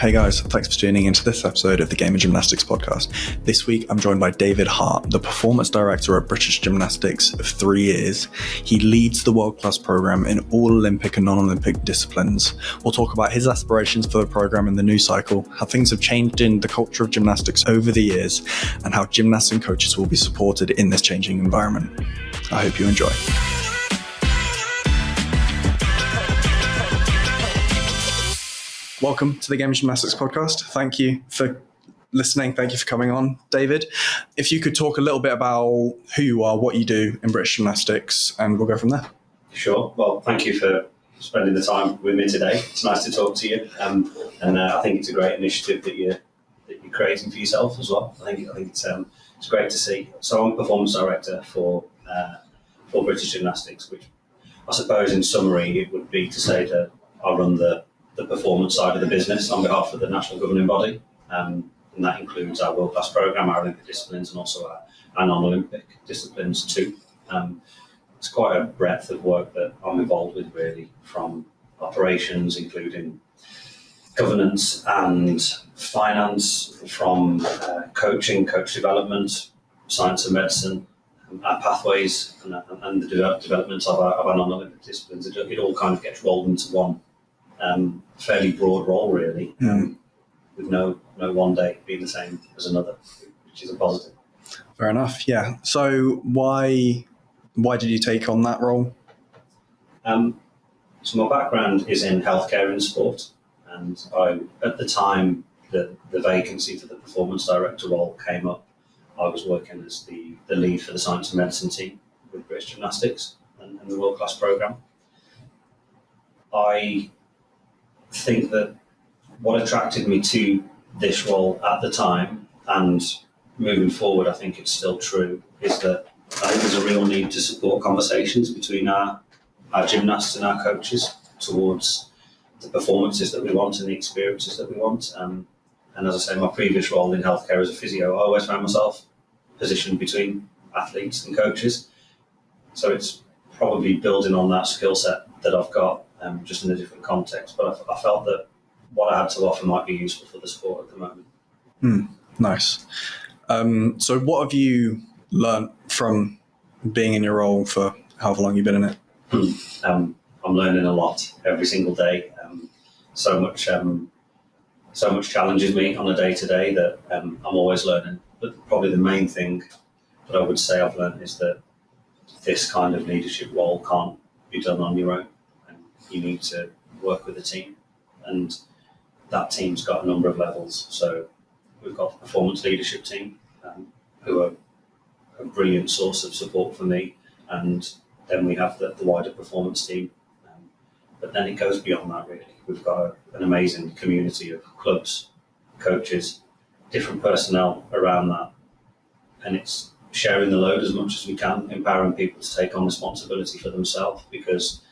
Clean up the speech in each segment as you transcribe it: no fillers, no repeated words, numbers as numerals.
Hey guys, thanks for tuning into this episode of the Game of Gymnastics podcast. This week I'm joined by David Hart, the performance director at British Gymnastics of 3 years. He leads the world-class program in all Olympic and non-Olympic disciplines. We'll talk about his aspirations for the program in the new cycle, how things have changed in the culture of gymnastics over the years, and how gymnasts and coaches will be supported in this changing environment. I hope you enjoy. Welcome to the Game of Gymnastics podcast. Thank you for listening. Thank you for coming on, David. If you could talk a little bit about who you are, what you do in British Gymnastics, and we'll go from there. Sure. Well, thank you for spending the time with me today. It's nice to talk to you, and I think it's a great initiative that you're creating for yourself as well. I think it's great to see. So I'm a performance director for British Gymnastics, which I suppose in summary it would be to say that I run the performance side of the business on behalf of the national governing body, and that includes our world-class programme, our Olympic disciplines, and also our non-Olympic disciplines too. It's quite a breadth of work that I'm involved with, really, from operations, including governance and finance, from coaching, coach development, science and medicine, our pathways, and the development of our non-Olympic disciplines. It all kind of gets rolled into one fairly broad role, really, with no one day being the same as another, which is a positive. Fair enough, yeah. So why did you take on that role? So my background is in healthcare and sport, and at the time that the vacancy for the performance director role came up, I was working as the lead for the science and medicine team with British Gymnastics and the world-class programme. I think that what attracted me to this role at the time, and moving forward I think it's still true, is that I think there's a real need to support conversations between our gymnasts and our coaches towards the performances that we want and the experiences that we want. And as I say, my previous role in healthcare as a physio, I always found myself positioned between athletes and coaches. So it's probably building on that skill set that I've got, just in a different context. But I felt that what I had to offer might be useful for the sport at the moment. Nice. So what have you learnt from being in your role for however long you've been in it? I'm learning a lot every single day. So much challenges me on a day-to-day that I'm always learning. But probably the main thing that I would say I've learned is that this kind of leadership role can't be done on your own. You need to work with a team, and that team's got a number of levels. So we've got the performance leadership team, who are a brilliant source of support for me, and then we have the wider performance team. But then it goes beyond that, really. We've got an amazing community of clubs, coaches, different personnel around that, and it's sharing the load as much as we can, empowering people to take on responsibility for themselves, because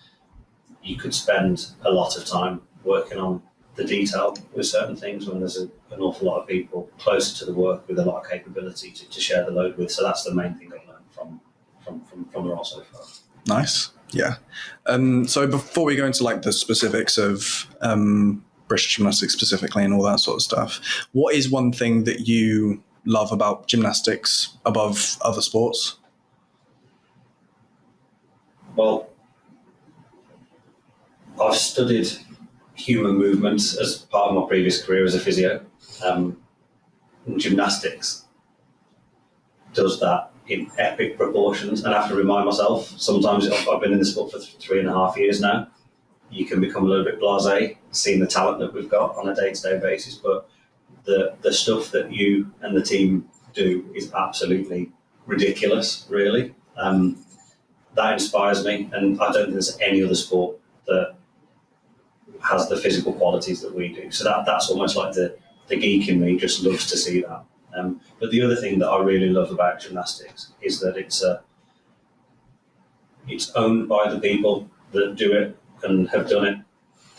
you could spend a lot of time working on the detail with certain things when there's an awful lot of people closer to the work with a lot of capability to share the load with. So that's the main thing I've learned from the role so far. Nice, yeah. So before we go into like the specifics of British Gymnastics specifically and all that sort of stuff, what is one thing that you love about gymnastics above other sports? Well, I've studied human movement as part of my previous career as a physio. Gymnastics does that in epic proportions, and I have to remind myself, sometimes I've been in the sport for 3.5 years now, you can become a little bit blasé seeing the talent that we've got on a day-to-day basis, but the stuff that you and the team do is absolutely ridiculous, really. That inspires me, and I don't think there's any other sport that has the physical qualities that we do. So that's almost like the geek in me just loves to see that. But the other thing that I really love about gymnastics is that it's owned by the people that do it and have done it,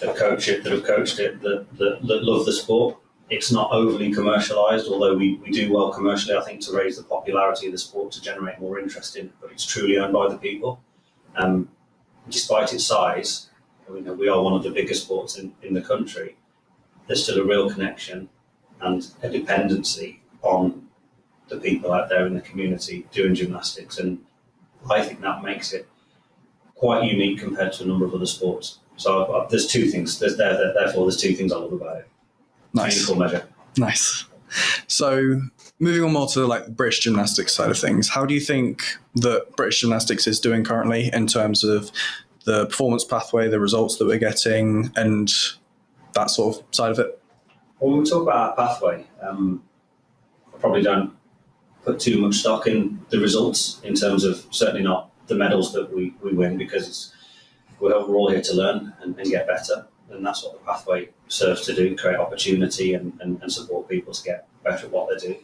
that coach it, that have coached it, that love the sport. It's not overly commercialised, although we do well commercially, I think, to raise the popularity of the sport, to generate more interest in it, but it's truly owned by the people. Despite its size, we are one of the biggest sports in the country. there's still a real connection and a dependency on the people out there in the community doing gymnastics, and I think that makes it quite unique compared to a number of other sports. So there's two things. Therefore, there's two things I love about it. Nice. Meaningful measure. Nice. So moving on more to like the British Gymnastics side of things, how do you think that British Gymnastics is doing currently in terms of the performance pathway, the results that we're getting, and that sort of side of it? Well, when we talk about our pathway, I probably don't put too much stock in the results in terms of certainly not the medals that we win, because we're all here to learn and get better. And that's what the pathway serves to do, create opportunity and support people to get better at what they do.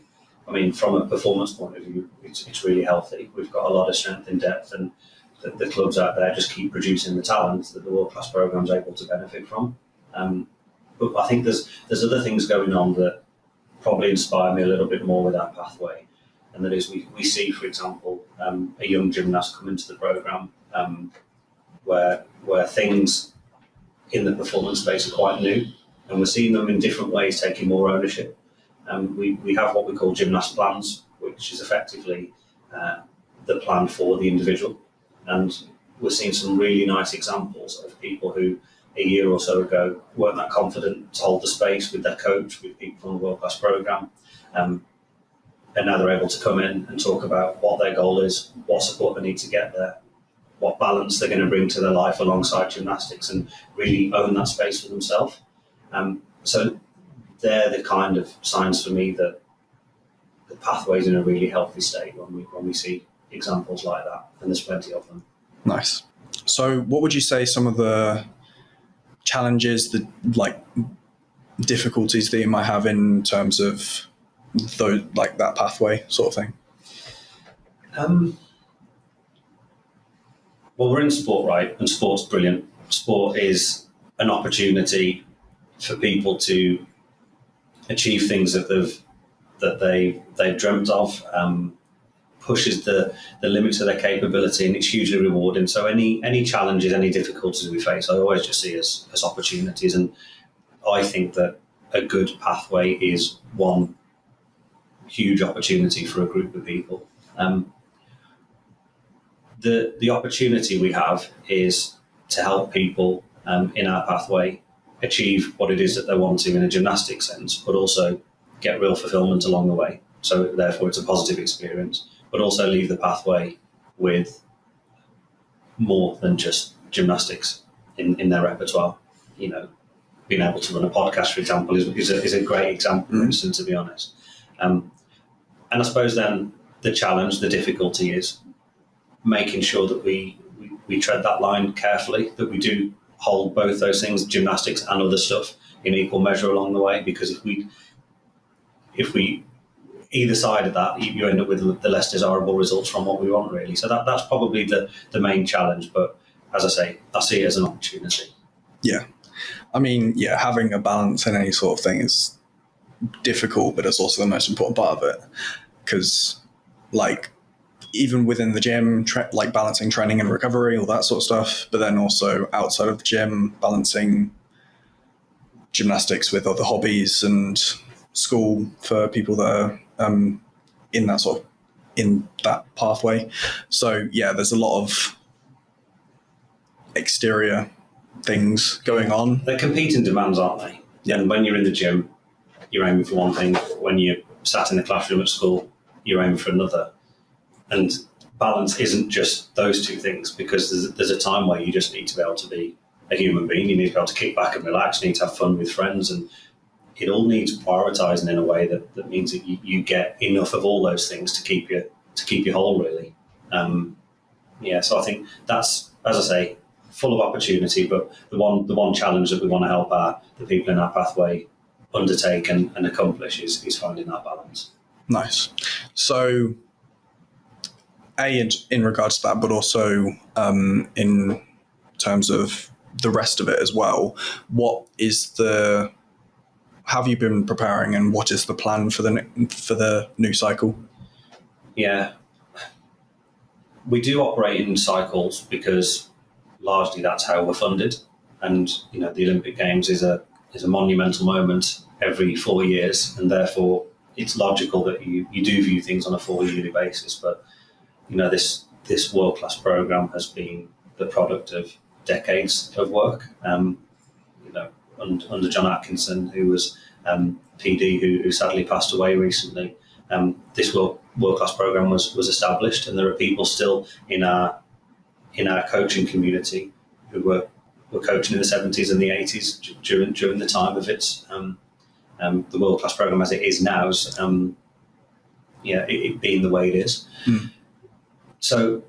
I mean, from a performance point of view, it's really healthy. We've got a lot of strength in depth, and the clubs out there just keep producing the talent that the world-class programme's able to benefit from. But I think there's other things going on that probably inspire me a little bit more with our pathway. And that is, we see, for example, a young gymnast come into the programme where things in the performance space are quite new, and we're seeing them in different ways taking more ownership. We have what we call gymnast plans, which is effectively the plan for the individual. And we're seeing some really nice examples of people who a year or so ago weren't that confident to hold the space with their coach, with people from the world-class programme. And now they're able to come in and talk about what their goal is, what support they need to get there, what balance they're going to bring to their life alongside gymnastics, and really own that space for themselves. So they're the kind of signs for me that the pathway's in a really healthy state when we see examples like that, and there's plenty of them. Nice. So what would you say some of the challenges, the like difficulties that you might have in terms of those, like that pathway sort of thing? Well, we're in sport, right? And sport's brilliant. Sport is an opportunity for people to achieve things that they've dreamt of, pushes the limits of their capability, and it's hugely rewarding. So any challenges, any difficulties we face, I always just see as opportunities. And I think that a good pathway is one huge opportunity for a group of people. The opportunity we have is to help people in our pathway achieve what it is that they want to in a gymnastic sense, but also get real fulfillment along the way. So therefore it's a positive experience, but also leave the pathway with more than just gymnastics in their repertoire. You know, being able to run a podcast, for example, is a great example, for instance, to be honest. And I suppose then the challenge, the difficulty is making sure that we tread that line carefully, that we do hold both those things, gymnastics and other stuff, in equal measure along the way. Because if we either side of that, you end up with the less desirable results from what we want, really. So that's probably the main challenge. But as I say, I see it as an opportunity. Yeah. I mean, yeah, having a balance in any sort of thing is difficult, but it's also the most important part of it. Because, like, even within the gym, like balancing training and recovery, all that sort of stuff, but then also outside of the gym, balancing gymnastics with other hobbies and school for people that are in that pathway. So yeah, there's a lot of exterior things going on. They're competing demands, aren't they? Yeah. And when you're in the gym, you're aiming for one thing. When you're sat in the classroom at school, you're aiming for another. And balance isn't just those two things, because there's a time where you just need to be able to be a human being. You need to be able to kick back and relax. You need to have fun with friends, and it all needs prioritising in a way that means that you get enough of all those things to keep you whole, really. So I think that's, as I say, full of opportunity, but the one challenge that we want to help the people in our pathway undertake and accomplish is finding that balance. Nice. So in regards to that, but also in terms of the rest of it as well, how have you been preparing, and what is the plan for the new cycle? Yeah, we do operate in cycles because largely that's how we're funded, and the Olympic Games is a is a monumental moment every 4 years, and therefore it's logical that you do view things on a 4-yearly basis. But this world-class program has been the product of decades of work. Under John Atkinson, who was PD, who sadly passed away recently, this world-class program was established, and there are people still in our coaching community who were coaching in the 70s and the 80s during the time of its the world-class program as it is now, it being the way it is. So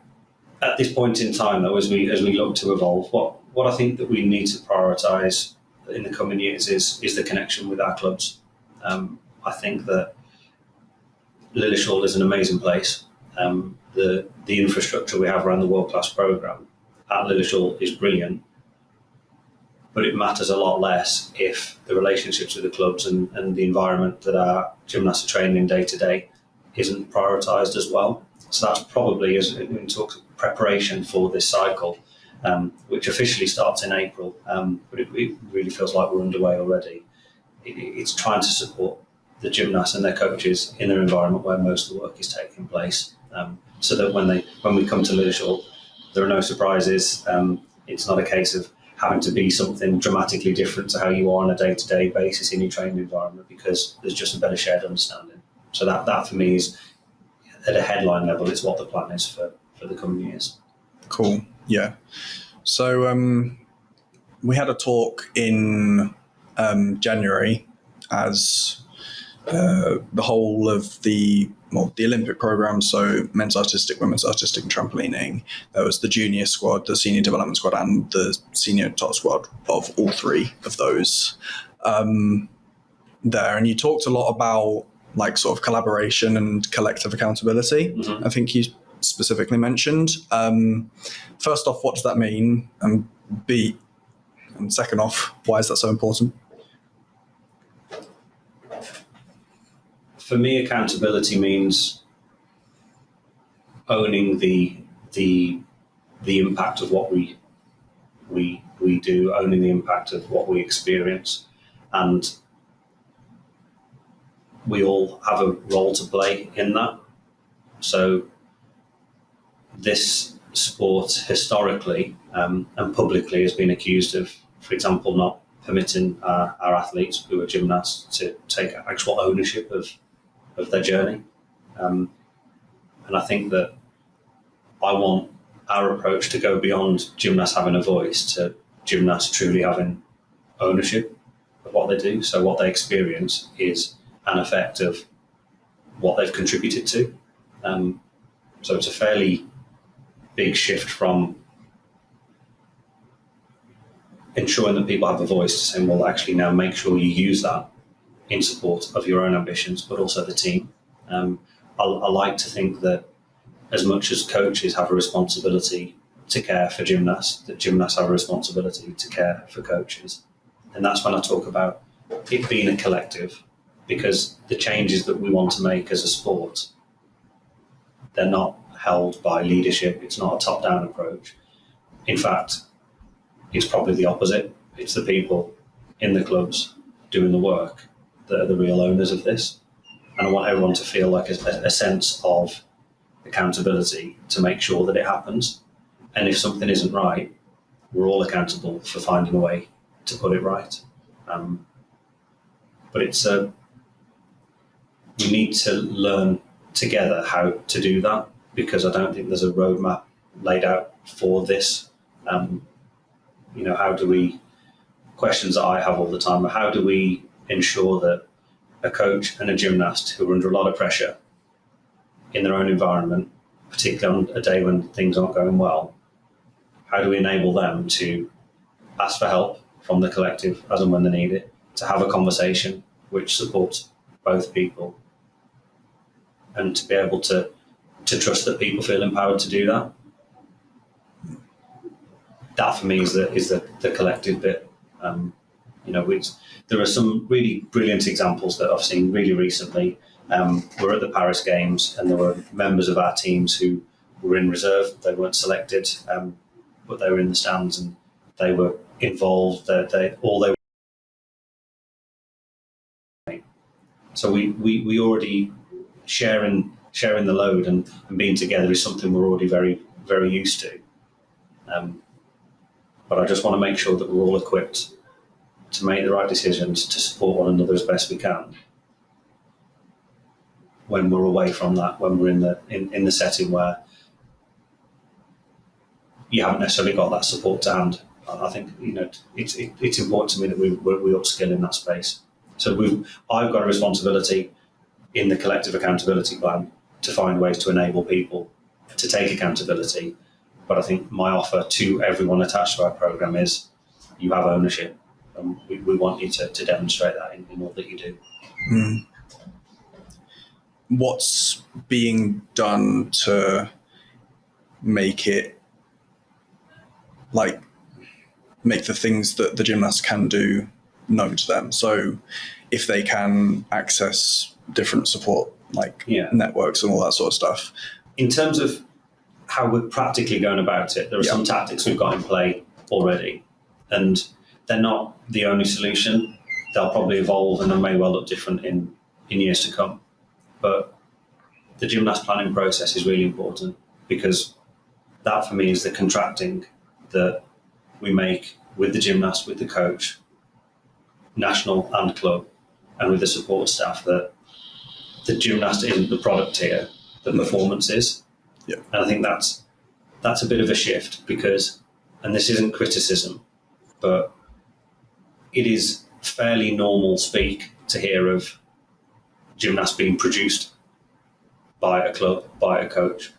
at this point in time, though, as we look to evolve, what I think that we need to prioritise in the coming years is the connection with our clubs. I think that Lillishall is an amazing place. The infrastructure we have around the world-class programme at Lillishall is brilliant, but it matters a lot less if the relationships with the clubs and the environment that our gymnasts are training in day to day isn't prioritised as well. So that's probably, as we talk preparation for this cycle, which officially starts in April, but it really feels like we're underway already. It's trying to support the gymnasts and their coaches in their environment where most of the work is taking place, so that when we come to Lillishall, there are no surprises. It's not a case of having to be something dramatically different to how you are on a day-to-day basis in your training environment, because there's just a better shared understanding. So that for me is, at a headline level, it's what the plan is for the coming years. Cool. Yeah. So we had a talk in January as the whole of the Olympic program, so men's artistic, women's artistic and trampolining. There was the junior squad, the senior development squad and the senior top squad of all three of those there. And you talked a lot about like sort of collaboration and collective accountability. I think you specifically mentioned. First off, what does that mean? And second off, why is that so important? For me, accountability means owning the impact of what we do, owning the impact of what we experience, and we all have a role to play in that. So this sport historically and publicly has been accused of, for example, not permitting our athletes who are gymnasts to take actual ownership of their journey. And I think that I want our approach to go beyond gymnasts having a voice to gymnasts truly having ownership of what they do. So what they experience is an effect of what they've contributed to. So it's a fairly big shift from ensuring that people have a voice to saying, well, actually now make sure you use that in support of your own ambitions, but also the team. I like to think that as much as coaches have a responsibility to care for gymnasts, that gymnasts have a responsibility to care for coaches. And that's when I talk about it being a collective, because the changes that we want to make as a sport, they're not held by leadership. It's not a top-down approach. In fact, it's probably the opposite. It's the people in the clubs doing the work that are the real owners of this. And I want everyone to feel like a sense of accountability to make sure that it happens. And if something isn't right, we're all accountable for finding a way to put it right. But we need to learn together how to do that, because I don't think there's a roadmap laid out for this. How do we, questions that I have all the time, how do we ensure that a coach and a gymnast who are under a lot of pressure in their own environment, particularly on a day when things aren't going well, how do we enable them to ask for help from the collective as and when they need it, to have a conversation which supports both people, and to be able to trust that people feel empowered to do that. That for me is the collective bit. There are some really brilliant examples that I've seen really recently. We're at the Paris Games, and there were members of our teams who were in reserve. They weren't selected, but they were in the stands and they were involved. All they So we already sharing the load and being together is something we're already very, very used to. But I just want to make sure that we're all equipped to make the right decisions, to support one another as best we can when we're away from that, when we're in the setting where you haven't necessarily got that support to hand. I think it's important to me that we upskill in that space. So I've got a responsibility in the collective accountability plan to find ways to enable people to take accountability. But I think my offer to everyone attached to our program is you have ownership, and we want you to demonstrate that in all that you do. Mm. What's being done to make the things that the gymnasts can do known to them? So if they can access different support networks and all that sort of stuff. In terms of how we're practically going about it, there are some tactics we've got in play already, and they're not the only solution. They'll probably evolve and they may well look different in years to come. But the gymnast planning process is really important, because that for me is the contracting that we make with the gymnast, with the coach, national and club, and with the support staff, that the gymnast isn't the product here, the performance is. Yeah. And I think that's a bit of a shift, because, and this isn't criticism, but it is fairly normal speak to hear of gymnasts being produced by a club, by a coach.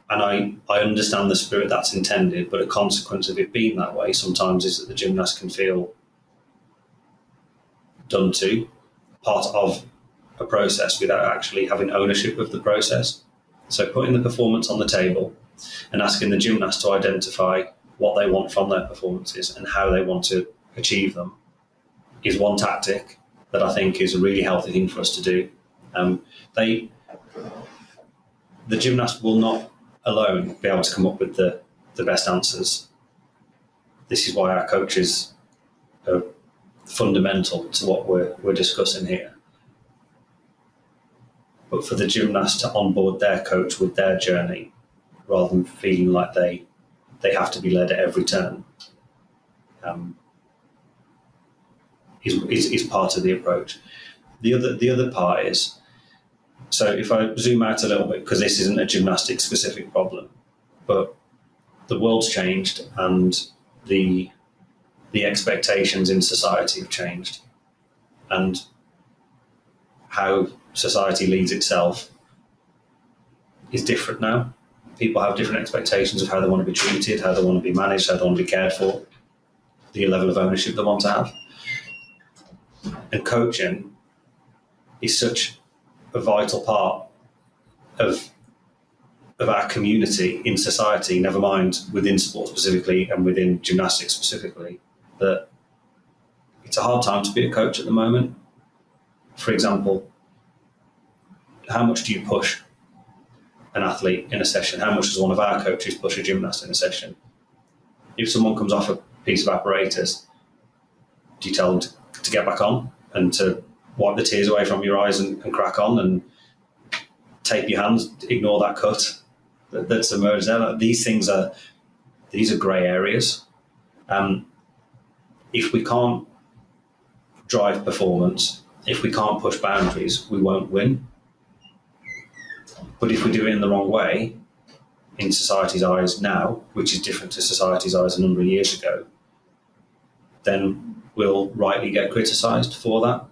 And I understand the spirit that's intended, but a consequence of it being that way sometimes is that the gymnast can feel done to, part of a process, without actually having ownership of the process. So putting the performance on the table and asking the gymnast to identify what they want from their performances and how they want to achieve them is one tactic that I think is a really healthy thing for us to do. The gymnast will not alone be able to come up with the best answers. This is why our coaches are fundamental to what we're discussing here. But for the gymnast to onboard their coach with their journey, rather than feeling like they have to be led at every turn, is part of the approach. The other part is, so if I zoom out a little bit, because this isn't a gymnastics specific problem, but the world's changed and the expectations in society have changed, and how society leads itself is different now. People have different expectations of how they want to be treated, how they want to be managed, how they want to be cared for, the level of ownership they want to have. And coaching is such a vital part of our community in society, never mind within sport specifically and within gymnastics specifically, that it's a hard time to be a coach at the moment. For example, how much do you push an athlete in a session? How much does one of our coaches push a gymnast in a session? If someone comes off a piece of apparatus, do you tell them to get back on and to wipe the tears away from your eyes and crack on and tape your hands, ignore that cut that's emerged there? These are grey areas. If we can't drive performance, if we can't push boundaries, we won't win. But if we do it in the wrong way, in society's eyes now, which is different to society's eyes a number of years ago, then we'll rightly get criticised for that.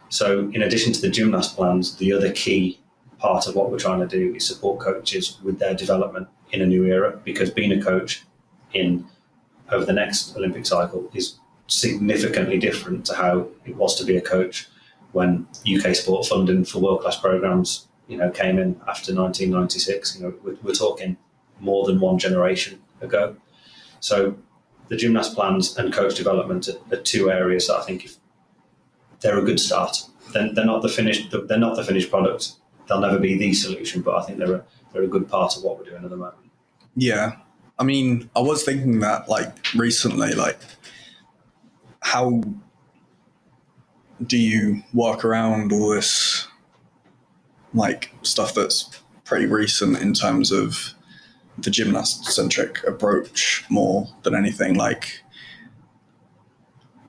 So in addition to the gymnast plans, the other key part of what we're trying to do is support coaches with their development in a new era, because being a coach over the next Olympic cycle is significantly different to how it was to be a coach when UK sport funding for world-class programmes came in after 1996. We're talking more than one generation ago. So the gymnast plans and coach development are two areas that I think, if they're a good start. They're not the finished product. They'll never be the solution, but I think they're a good part of what we're doing at the moment. Yeah, I mean, I was thinking that recently, how do you work around all this like stuff that's pretty recent in terms of the gymnast-centric approach more than anything? Like,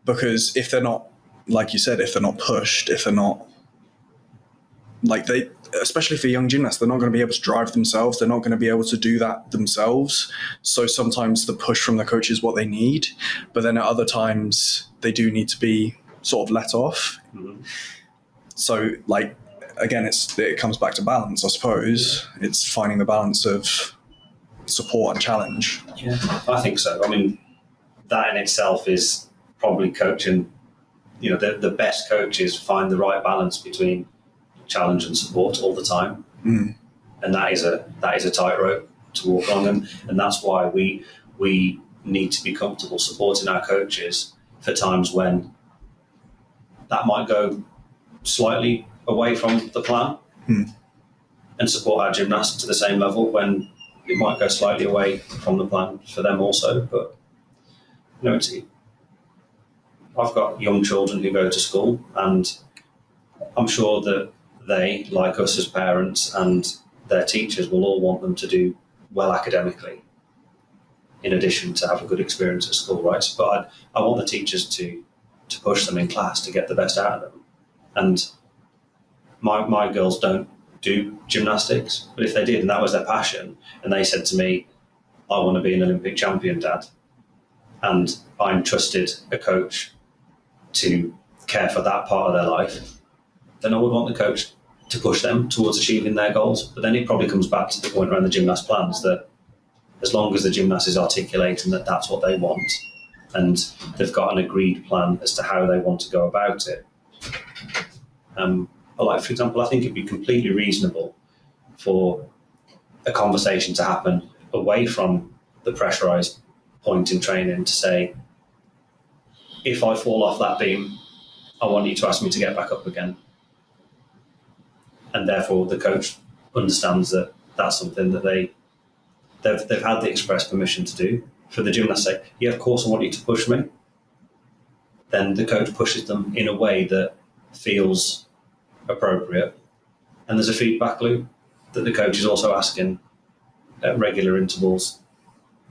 because if they're not, like you said, if they're not pushed, if they're not, like they, especially for young gymnasts, they're not going to be able to drive themselves. They're not going to be able to do that themselves. So sometimes the push from the coach is what they need, but then at other times they do need to be sort of let off. Mm-hmm. So like, again, it comes back to balance, I suppose. It's finding the balance of support and challenge. Yeah, I think so. I mean, that in itself is probably coaching. You know, the best coaches find the right balance between challenge and support all the time, and that is a tightrope to walk on, and that's why we need to be comfortable supporting our coaches for times when that might go slightly away from the plan, and support our gymnasts to the same level when it might go slightly away from the plan for them also. But you know, I've got young children who go to school, and I'm sure that they, like us as parents and their teachers, will all want them to do well academically, in addition to have a good experience at school, right? But I want the teachers to push them in class to get the best out of them. And my girls don't do gymnastics, but if they did and that was their passion, and they said to me, I want to be an Olympic champion, Dad, and I'm trusted a coach to care for that part of their life, then I would want the coach to push them towards achieving their goals. But then it probably comes back to the point around the gymnast plans, that as long as the gymnast is articulating that that's what they want, and they've got an agreed plan as to how they want to go about it. Like, for example, I think it'd be completely reasonable for a conversation to happen away from the pressurised point in training to say, if I fall off that beam, I want you to ask me to get back up again. And therefore the coach understands that that's something that they've had the express permission to do. For the gymnast say, yeah, of course I want you to push me. Then the coach pushes them in a way that feels appropriate. And there's a feedback loop that the coach is also asking at regular intervals,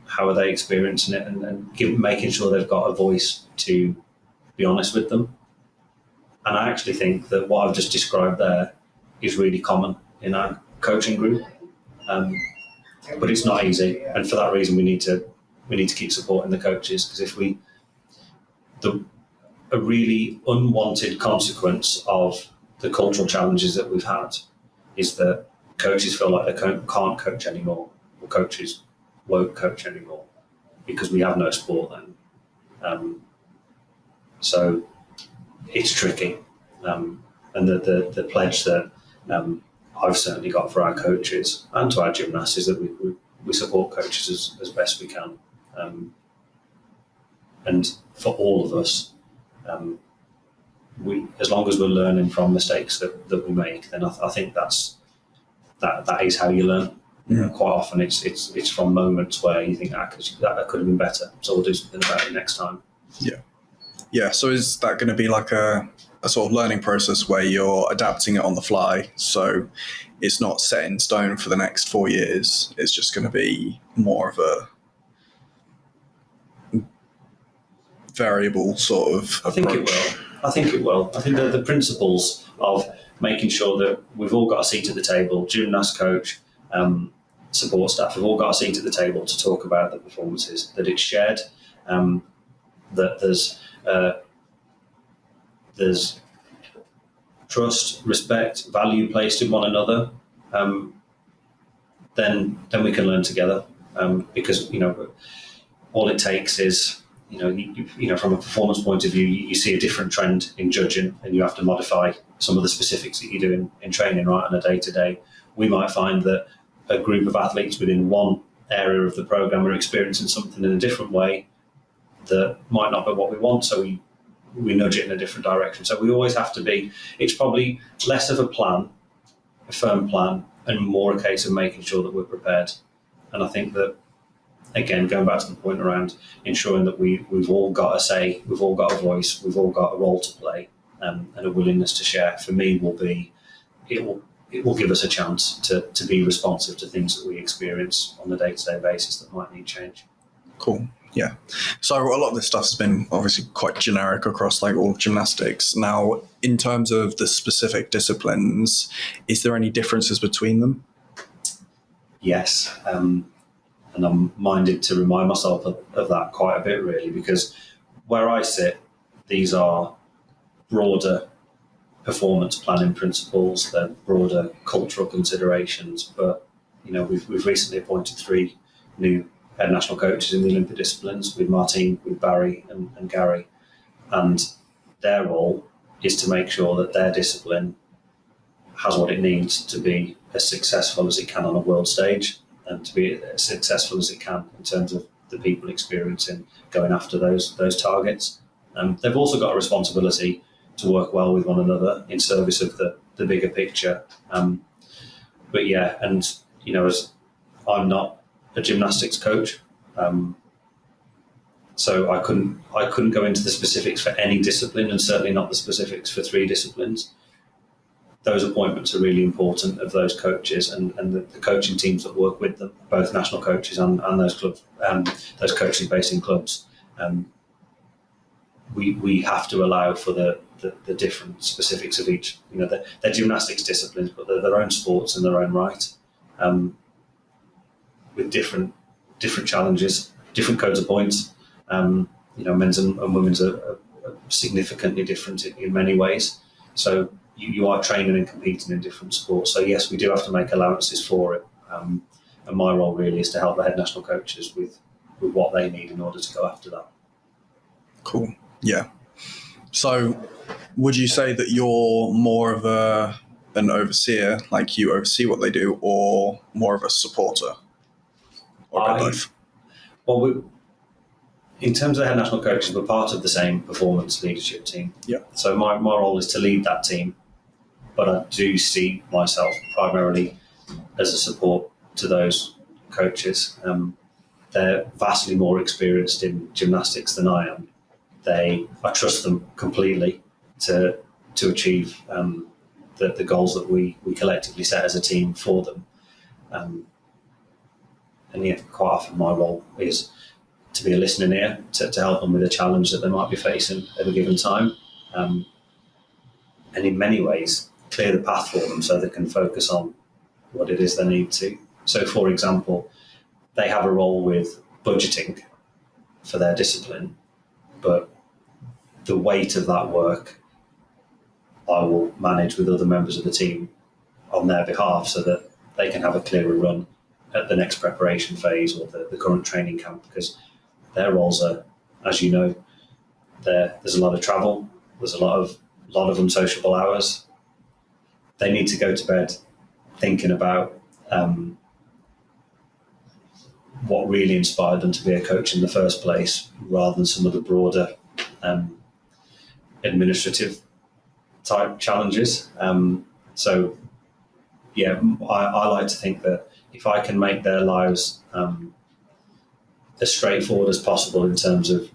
how are they experiencing it, and making sure they've got a voice to be honest with them. And I actually think that what I've just described there is really common in our coaching group, but it's not easy. And for that reason, we need to keep supporting the coaches, because a really unwanted consequence of the cultural challenges that we've had is that coaches feel like they can't coach anymore, or coaches won't coach anymore because we have no sport then. So it's tricky. And the pledge that I've certainly got for our coaches and to our gymnasts is that we support coaches as best we can. And for all of us, as long as we're learning from mistakes that we make, then I think that is how you learn. Yeah. Quite often it's from moments where you think that could have been better, so we'll do something about it next time. Yeah. So is that going to be like a sort of learning process where you're adapting it on the fly? So it's not set in stone for the next 4 years. It's just going to be more of a variable sort of approach. I think it will. I think that the principles of making sure that we've all got a seat at the table, gymnast, coach, support staff, we've all got a seat at the table to talk about the performances, that it's shared, that there's trust, respect, value placed in one another, then we can learn together. Because all it takes is from a performance point of view, you see a different trend in judging, and you have to modify some of the specifics that you do in training right on a day-to-day. We might find that a group of athletes within one area of the program are experiencing something in a different way that might not be what we want, so we nudge it in a different direction. So we always have to be, it's probably less of a firm plan, and more a case of making sure that we're prepared. And I think that, again, going back to the point around ensuring that we've all got a say, we've all got a voice, we've all got a role to play, and a willingness to share, for me, it will give us a chance to be responsive to things that we experience on a day-to-day basis that might need change. Cool. Yeah. So a lot of this stuff's been obviously quite generic across like all gymnastics. Now, in terms of the specific disciplines, is there any differences between them? Yes. And I'm minded to remind myself of that quite a bit, really, because where I sit, these are broader performance planning principles, they're broader cultural considerations. But, we've recently appointed 3 new head national coaches in the Olympic disciplines, with Martine, with Barry and Gary. And their role is to make sure that their discipline has what it needs to be as successful as it can on a world stage, and to be as successful as it can in terms of the people experiencing going after those targets. They've also got a responsibility to work well with one another in service of the bigger picture. But yeah, and as I'm not a gymnastics coach, so I couldn't go into the specifics for any discipline, and certainly not the specifics for 3 disciplines. Those appointments are really important of those coaches and the coaching teams that work with them, both national coaches and those clubs, those coaches based in clubs. We have to allow for the different specifics of each. They're gymnastics disciplines, but they're their own sports in their own right, with different challenges, different codes of points. Men's and women's are significantly different in many ways. So you are training and competing in different sports. So yes, we do have to make allowances for it. And my role really is to help the head national coaches with what they need in order to go after that. Cool. Yeah. So would you say that you're more of an overseer, like you oversee what they do, or more of a supporter? Or both? Well, in terms of the head national coaches, we're part of the same performance leadership team. Yeah. So my role is to lead that team, but I do see myself primarily as a support to those coaches. They're vastly more experienced in gymnastics than I am. I trust them completely to achieve the goals that we collectively set as a team for them. And yeah, quite often my role is to be a listening ear, to help them with a challenge that they might be facing at a given time. And in many ways, clear the path for them so they can focus on what it is they need to. So, for example, they have a role with budgeting for their discipline, but the weight of that work I will manage with other members of the team on their behalf so that they can have a clearer run at the next preparation phase or the current training camp, because their roles are, as you know, there's a lot of travel, there's a lot of unsociable hours. They need to go to bed thinking about what really inspired them to be a coach in the first place, rather than some of the broader administrative type challenges. So yeah, I like to think that if I can make their lives as straightforward as possible in terms of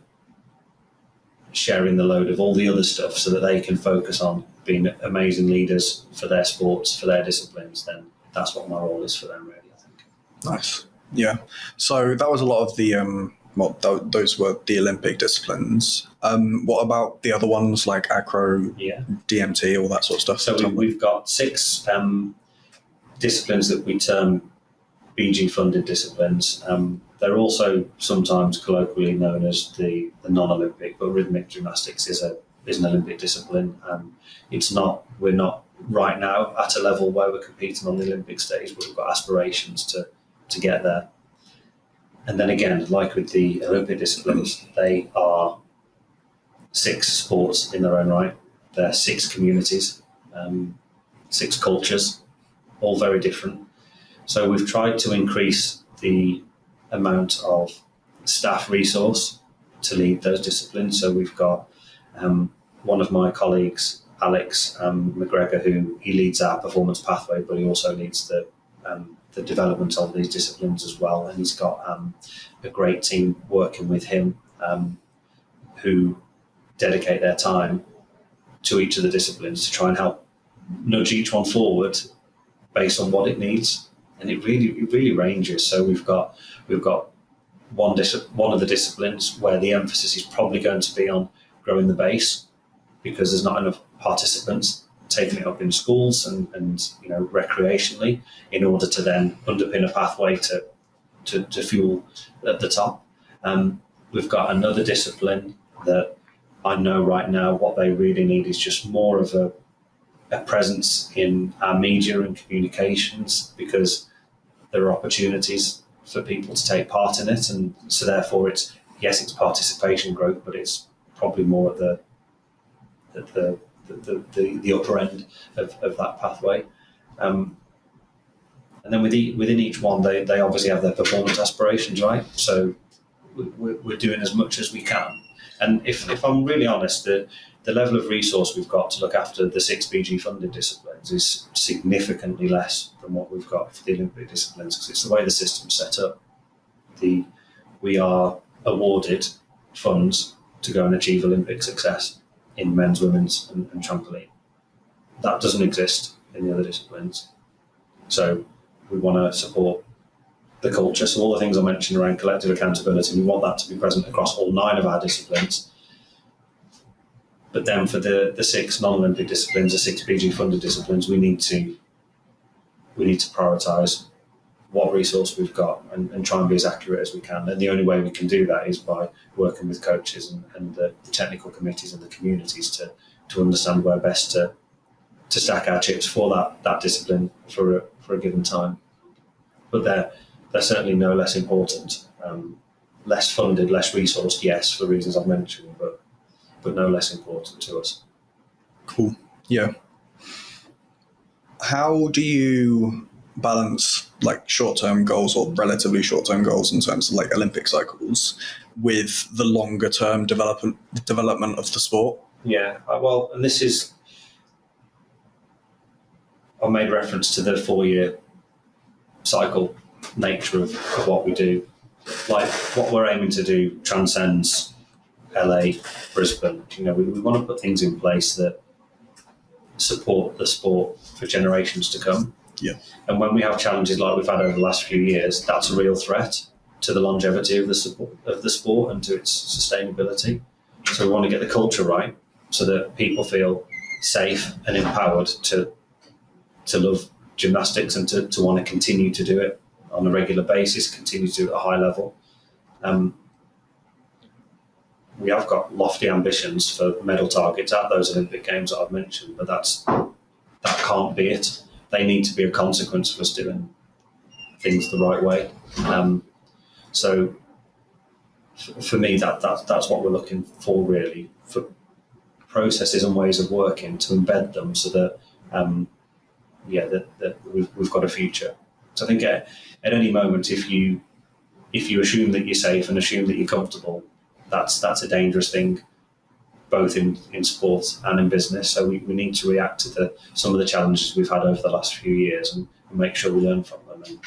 sharing the load of all the other stuff so that they can focus on being amazing leaders for their sports, for their disciplines, then that's what my role is for them, really, I think. Nice. Yeah. So that was a lot of the, those were the Olympic disciplines. What about the other ones like acro, DMT, all that sort of stuff? So we've got 6 disciplines that we term BG-funded disciplines. They're also sometimes colloquially known as the non-Olympic, but rhythmic gymnastics is an Olympic discipline. We're not right now at a level where we're competing on the Olympic stage, but we've got aspirations to get there. And then again, like with the Olympic disciplines, they are 6 sports in their own right. They're 6 communities, 6 cultures, all very different. So we've tried to increase the amount of staff resource to lead those disciplines. So we've got one of my colleagues, Alex McGregor, who he leads our performance pathway, but he also leads the development of these disciplines as well. And he's got a great team working with him who dedicate their time to each of the disciplines to try and help nudge each one forward based on what it needs. And it really ranges. So we've got one of the disciplines where the emphasis is probably going to be on growing the base, because there's not enough participants taking it up in schools and recreationally, in order to then underpin a pathway to fuel at the top. We've got another discipline that I know right now what they really need is just more of a presence in our media and communications, because there are opportunities for people to take part in it, and so therefore it's participation growth, but it's probably more at the upper end of that pathway. And then within each one, they obviously have their performance aspirations, right? So we're doing as much as we can. And if I'm really honest, the level of resource we've got to look after the 6 BG funded disciplines is significantly less than what we've got for the Olympic disciplines, because it's the way the system's set up. We are awarded funds to go and achieve Olympic success in men's, women's and trampoline. That doesn't exist in the other disciplines. So we want to support the culture. So all the things I mentioned around collective accountability, we want that to be present across all 9 of our disciplines. But then for the 6 non-Olympic disciplines, the 6 PG funded disciplines, we need to prioritise what resource we've got and try and be as accurate as we can. And the only way we can do that is by working with coaches and the technical committees and the communities to understand where best to stack our chips for that discipline for a given time. But they're certainly no less important. Less funded, less resourced, yes, for reasons I've mentioned, but no less important to us. Cool. Yeah. How do you balance like short-term goals or relatively short-term goals in terms of like Olympic cycles with the longer-term development of the sport? Yeah, well, and this is, I made reference to the 4-year cycle nature of what we do. Like what we're aiming to do transcends LA, Brisbane. We want to put things in place that support the sport for generations to come. Yeah. And when we have challenges like we've had over the last few years, that's a real threat to the longevity of the sport and to its sustainability. So we want to get the culture right so that people feel safe and empowered to love gymnastics and to want to continue to do it on a regular basis, continue to do it at a high level. We have got lofty ambitions for medal targets at those Olympic Games that I've mentioned, but that can't be it. They need to be a consequence of us doing things the right way. So for me, that's what we're looking for, really, for processes and ways of working to embed them so that that we've got a future. So I think at any moment, if you assume that you're safe and assume that you're comfortable, that's a dangerous thing, both in sport and in business. So we need to react to some of the challenges we've had over the last few years and make sure we learn from them, and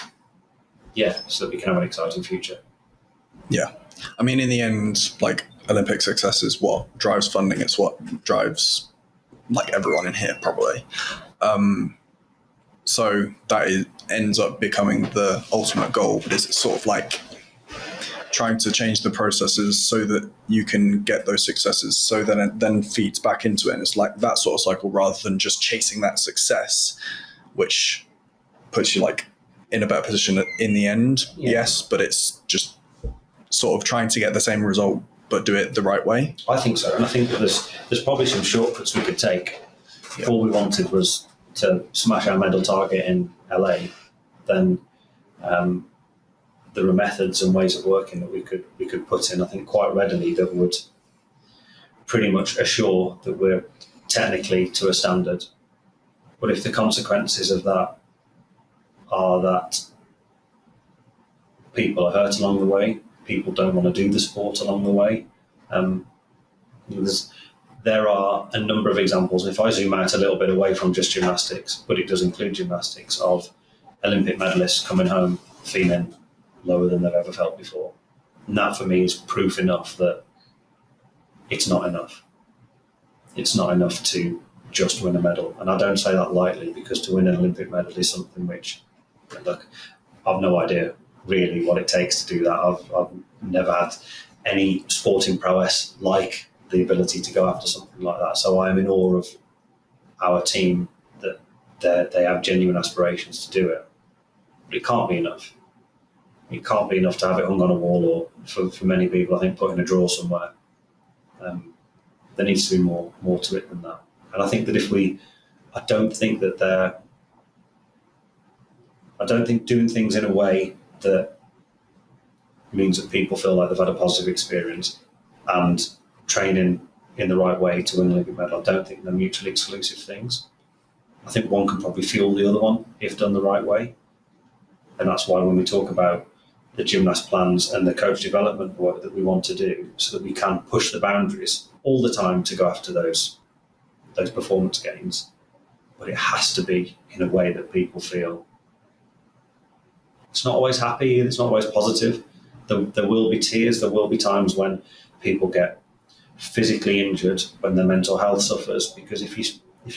so that we can have an exciting future. Yeah. I mean, in the end, like Olympic success is what drives funding. It's what drives like everyone in here probably. So that ends up becoming the ultimate goal, but is it sort of like trying to change the processes so that you can get those successes, so then it then feeds back into it, and it's like that sort of cycle rather than just chasing that success, which puts you like in a better position in the end. Yes, but it's just sort of trying to get the same result but do it the right way. I think so, and I think that there's probably some shortcuts we could take. If all we wanted was to smash our medal target in LA, then there are methods and ways of working that we could put in, I think, quite readily that would pretty much assure that we're technically to a standard. But if the consequences of that are that people are hurt along the way, people don't want to do the sport along the way, there are a number of examples. If I zoom out a little bit away from just gymnastics, but it does include gymnastics, of Olympic medalists coming home feeling lower than they've ever felt before. And that for me is proof enough that it's not enough. it's not enough to just win a medal. And I don't say that lightly, because to win an Olympic medal is something which, look, I've no idea really what it takes to do that. I've never had any sporting prowess like the ability to go after something like that. So I am in awe of our team that they have genuine aspirations to do it. But it can't be enough. It can't be enough to have it hung on a wall, or for many people, I think, put in a drawer somewhere. There needs to be more to it than that. And I think that I don't think doing things in a way that means that people feel like they've had a positive experience and training in the right way to win an Olympic medal, I don't think they're mutually exclusive things. I think one can probably fuel the other one if done the right way. And that's why when we talk about the gymnast plans and the coach development work that we want to do, so that we can push the boundaries all the time to go after those performance gains, but it has to be in a way that people feel it's not always happy, it's not always positive. There will be tears, there will be times when people get physically injured, when their mental health suffers, because if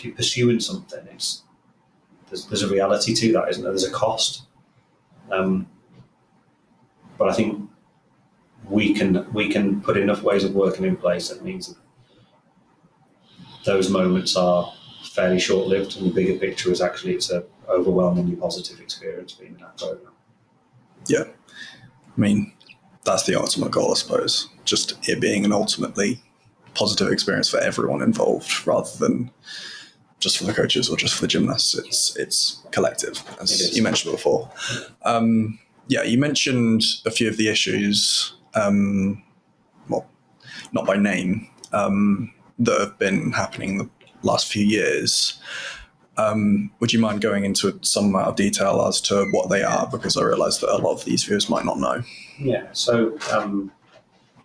you're pursuing something, there's a reality to that, isn't there? There's a cost. But I think we can put enough ways of working in place that means that those moments are fairly short-lived, and the bigger picture is actually it's an overwhelmingly positive experience being in that program. Yeah. I mean, that's the ultimate goal, I suppose. Just it being an ultimately positive experience for everyone involved, rather than just for the coaches or just for the gymnasts. It's collective, as you mentioned before. You mentioned a few of the issues, well, not by name, that have been happening in the last few years. Would you mind going into some amount of detail as to what they are? Because I realise that a lot of these viewers might not know. Yeah, so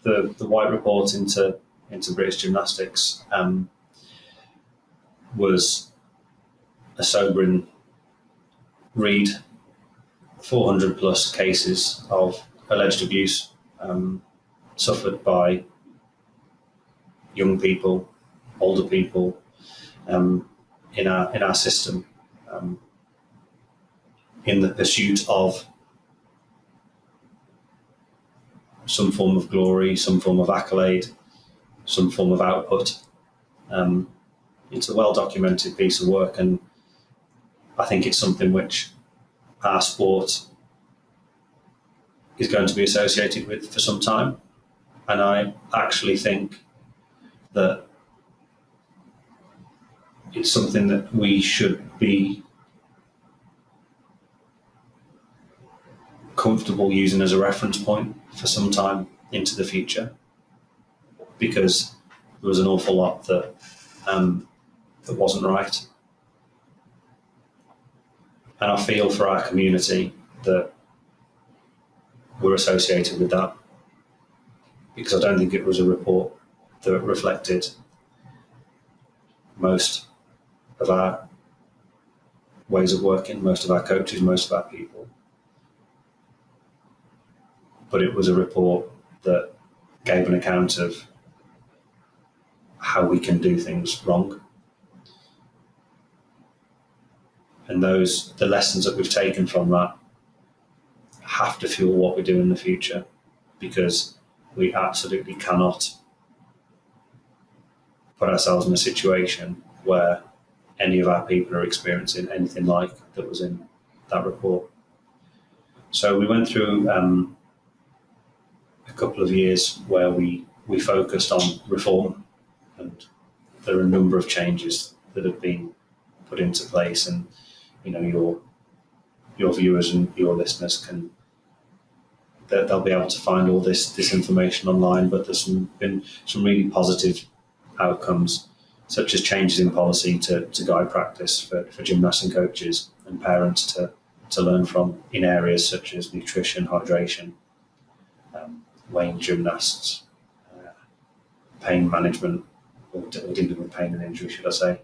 the White Report into British Gymnastics was a sobering read. 400 plus cases of alleged abuse suffered by young people, older people in our system, in the pursuit of some form of glory, some form of accolade, some form of output. It's a well-documented piece of work, and I think it's something which our sport is going to be associated with for some time. And I actually think that it's something that we should be comfortable using as a reference point for some time into the future, because there was an awful lot that wasn't right. And I feel for our community that we're associated with that, because I don't think it was a report that reflected most of our ways of working, most of our coaches, most of our people. But it was a report that gave an account of how we can do things wrong. And the lessons that we've taken from that have to fuel what we do in the future, because we absolutely cannot put ourselves in a situation where any of our people are experiencing anything like that was in that report. So we went through a couple of years where we focused on reform, and there are a number of changes that have been put into place, and your viewers and your listeners they'll be able to find all this information online, but there's been some really positive outcomes, such as changes in policy to guide practice for gymnasts and coaches and parents to learn from, in areas such as nutrition, hydration, weighing gymnasts, pain management, or dealing with pain and injury, should I say.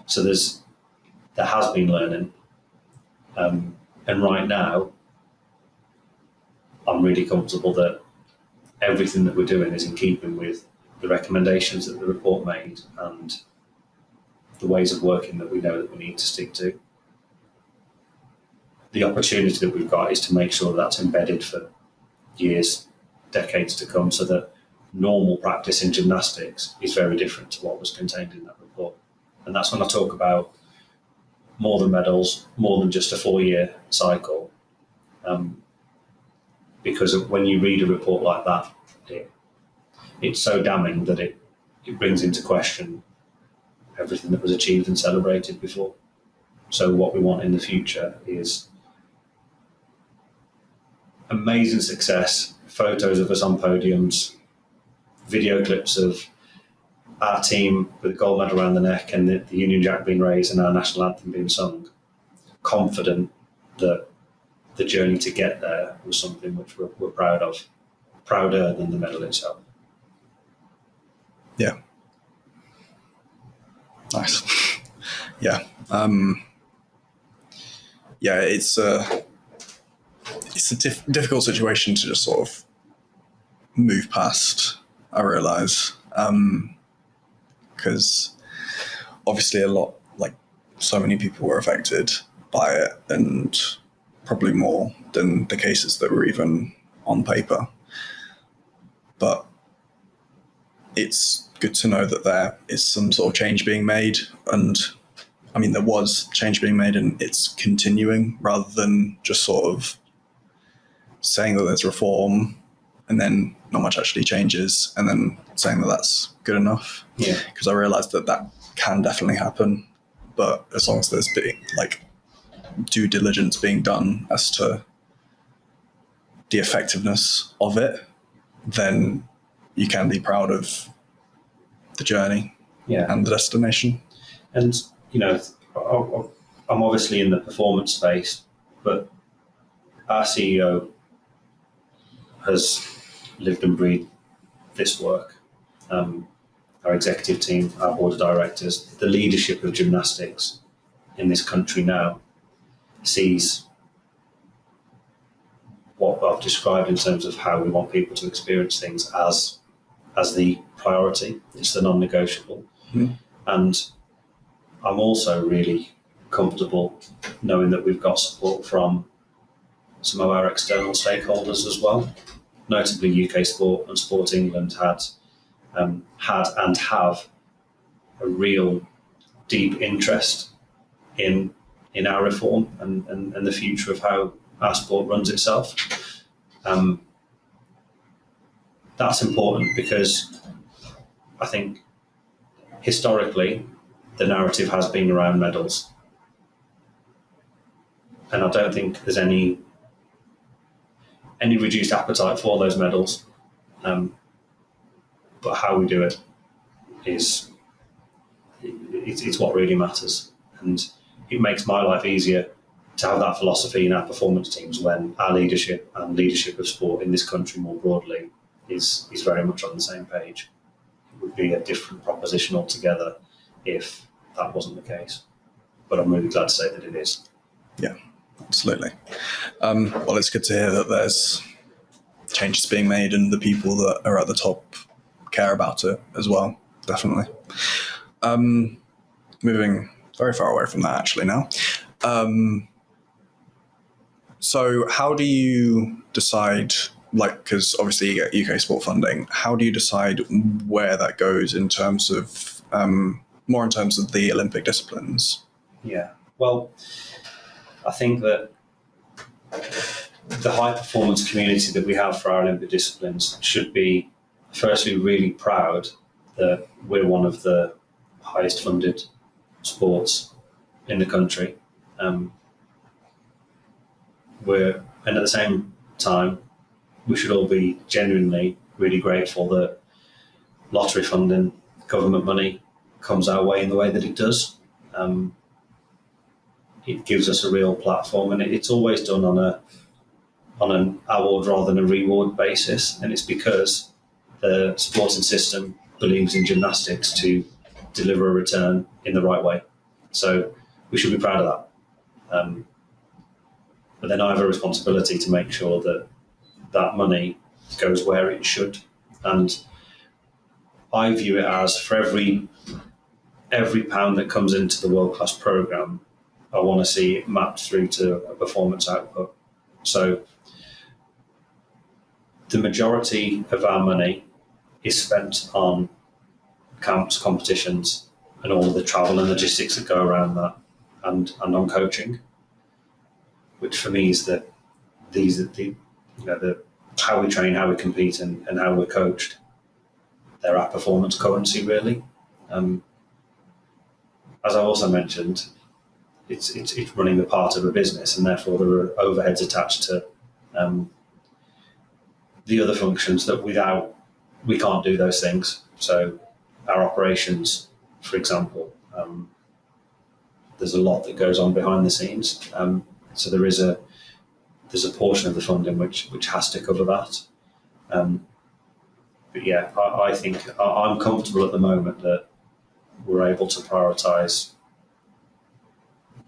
So there has been learning, and right now I'm really comfortable that everything that we're doing is in keeping with the recommendations that the report made and the ways of working that we know that we need to stick to. The opportunity that we've got is to make sure that's embedded for years, decades to come, so that normal practice in gymnastics is very different to what was contained in that report. And that's when I talk about more than medals, more than just a 4-year cycle. Because when you read a report like that, it's so damning that it brings into question everything that was achieved and celebrated before. So what we want in the future is amazing success, photos of us on podiums, video clips of our team with a gold medal around the neck and the Union Jack being raised and our national anthem being sung, confident that the journey to get there was something which we're proud of, prouder than the medal itself. Yeah. Nice. Yeah. Yeah, it's a difficult situation to just sort of move past, I realise. Because obviously so many people were affected by it, and probably more than the cases that were even on paper. But it's good to know that there is some sort of change being made, and I mean, there was change being made and it's continuing, rather than just sort of saying that there's reform and then not much actually changes and then saying that that's good enough. Yeah. Because I realised that can definitely happen, but as long as there's due diligence being done as to the effectiveness of it, then you can be proud of the journey and the destination. And, I'm obviously in the performance space, but our CEO has lived and breathed this work. Our executive team, our board of directors, the leadership of gymnastics in this country now sees what I've described in terms of how we want people to experience things as the priority. It's the non-negotiable. Mm. And I'm also really comfortable knowing that we've got support from some of our external stakeholders as well. Notably, UK Sport and Sport England had and have a real deep interest in our reform and the future of how our sport runs itself. That's important because I think historically the narrative has been around medals, and I don't think there's any reduced appetite for those medals. But how we do it is it's what really matters, and it makes my life easier to have that philosophy in our performance teams when our leadership and leadership of sport in this country more broadly is very much on the same page. It would be a different proposition altogether if that wasn't the case, but I'm really glad to say that it is. Yeah, absolutely. Well, it's good to hear that there's changes being made and the people that are at the top care about it as well, definitely. Moving very far away from that actually now. So how do you decide, because obviously you get UK sport funding, how do you decide where that goes in terms of, more in terms of the Olympic disciplines? Yeah, well, I think that the high performance community that we have for our Olympic disciplines should be firstly really proud that we're one of the highest funded sports in the country. And at the same time, we should all be genuinely really grateful that lottery funding, government money comes our way in the way that it does. It gives us a real platform, and it's always done on an award rather than a reward basis, and it's because the sporting system believes in gymnastics to deliver a return in the right way. So we should be proud of that. But then I have a responsibility to make sure that that money goes where it should. And I view it as for every pound that comes into the world-class program, I want to see it mapped through to a performance output. So the majority of our money is spent on camps, competitions, and all the travel and logistics that go around that, and on coaching, which for me is that these are the how we train, how we compete, and how we're coached. They're our performance currency, really. As I also mentioned, it's running a part of a business, and therefore there are overheads attached to the other functions that without we can't do those things. So our operations, for example, there's a lot that goes on behind the scenes. So there's a portion of the funding which has to cover that. But yeah, I think I'm comfortable at the moment that we're able to prioritise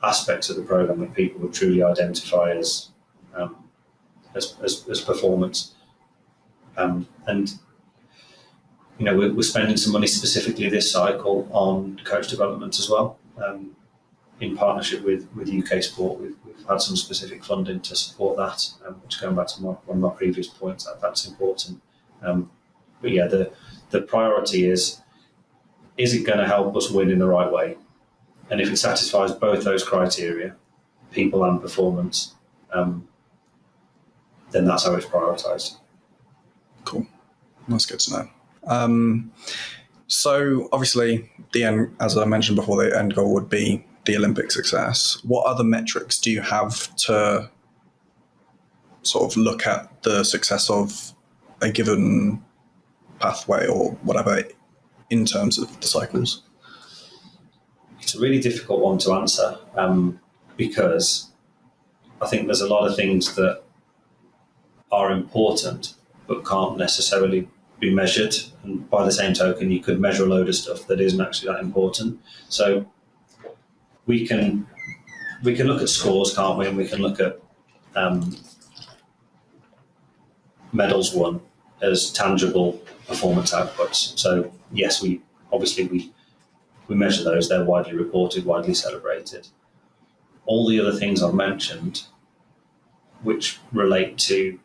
aspects of the programme that people would truly identify as performance. And we're spending some money specifically this cycle on coach development as well. In partnership with UK Sport, we've had some specific funding to support that, which going back to one of my previous points, that's important. But yeah, the priority is it going to help us win in the right way? And if it satisfies both those criteria, people and performance, then that's how it's prioritised. Cool. That's good to know. So obviously, the end, as I mentioned before, the end goal would be the Olympic success. What other metrics do you have to sort of look at the success of a given pathway or whatever in terms of the cycles? It's a really difficult one to answer because I think there's a lot of things that are important but can't necessarily be measured. And by the same token, you could measure a load of stuff that isn't actually that important. So we can look at scores, can't we? And we can look at medals won as tangible performance outputs. So yes, we measure those. They're widely reported, widely celebrated. All the other things I've mentioned, which relate to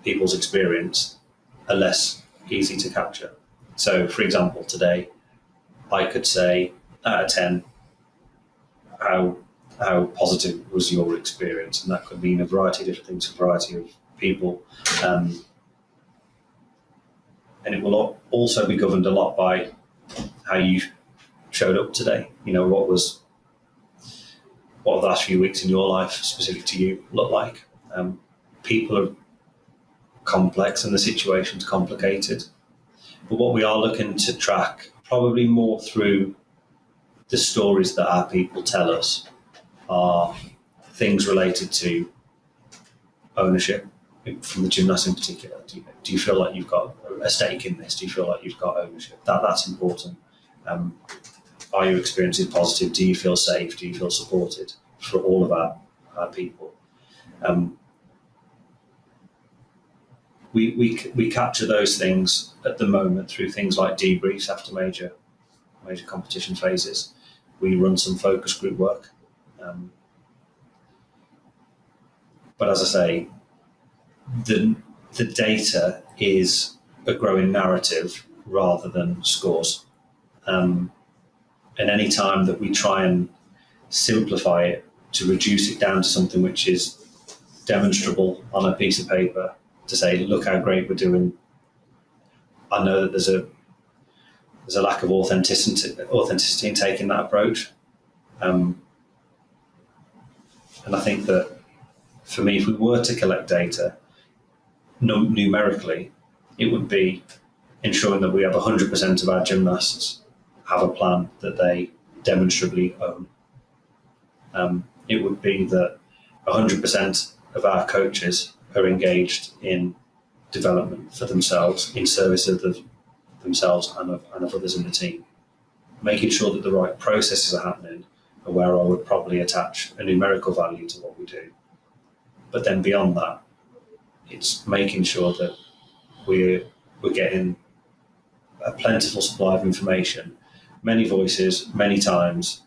people's experience, are less easy to capture. So, for example, today, I could say, out of 10, how positive was your experience? And that could mean a variety of different things for a variety of people. And it will also be governed a lot by how you showed up today. What the last few weeks in your life specific to you look like. People are complex and the situation's complicated. But what we are looking to track, probably more through the stories that our people tell us, are things related to ownership, from the gymnast in particular. Do you feel like you've got a stake in this? Do you feel like you've got ownership? That's important. Are your experiences positive? Do you feel safe? Do you feel supported? For all of our people. We capture those things at the moment through things like debriefs after major competition phases. We run some focus group work. But as I say, the data is a growing narrative rather than scores. And any time that we try and simplify it to reduce it down to something which is demonstrable on a piece of paper, to say, look how great we're doing, I know that there's a lack of authenticity in taking that approach. And I think that for me, if we were to collect data numerically, it would be ensuring that we have 100% of our gymnasts have a plan that they demonstrably own. It would be that 100% of our coaches are engaged in development for themselves, in service of themselves and of others in the team. Making sure that the right processes are happening are where I would probably attach a numerical value to what we do. But then beyond that, it's making sure that we're getting a plentiful supply of information, many voices, many times,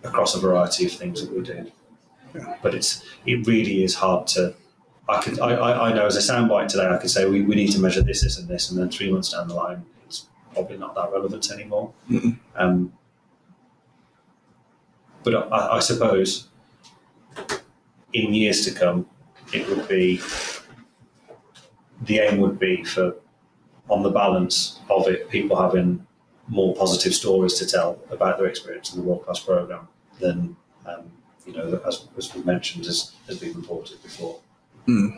across a variety of things that we do. Yeah. But it really is hard to. I know as a soundbite today, I could say we need to measure this, this, and this, and then 3 months down the line, it's probably not that relevant anymore. But I suppose in years to come, it would be the aim would be for, on the balance of it, people having more positive stories to tell about their experience in the world class program than as we mentioned has been reported before.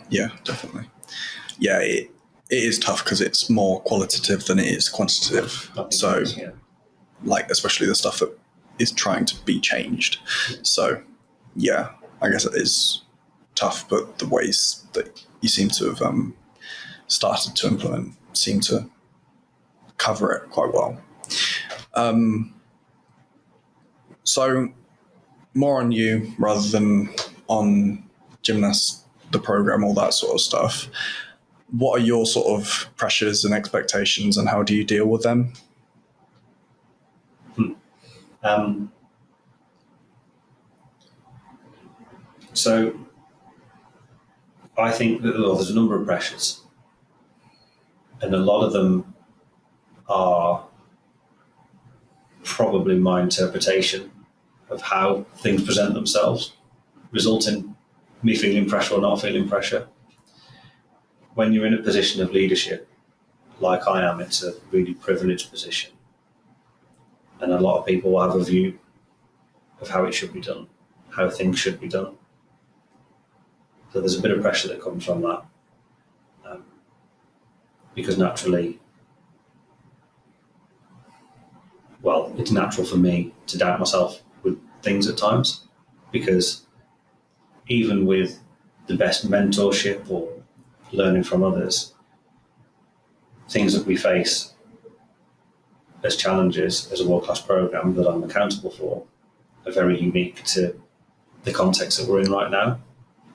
Yeah, definitely. Yeah, it is tough because it's more qualitative than it is quantitative. So, like, especially the stuff that is trying to be changed. So, yeah, I guess it is tough, but the ways that you seem to have started to implement seem to cover it quite well. So, more on you rather than on gymnasts, the program, all that sort of stuff. What are your sort of pressures and expectations, and how do you deal with them? So I think that there's a number of pressures, and a lot of them are probably my interpretation of how things present themselves, result in me feeling pressure or not feeling pressure. When you're in a position of leadership, like I am, it's a really privileged position. And a lot of people will have a view of how it should be done, how things should be done. So there's a bit of pressure that comes from that. Because naturally, well, it's natural for me to doubt myself with things at times, because even with the best mentorship or learning from others, things that we face as challenges as a world-class program that I'm accountable for are very unique to the context that we're in right now.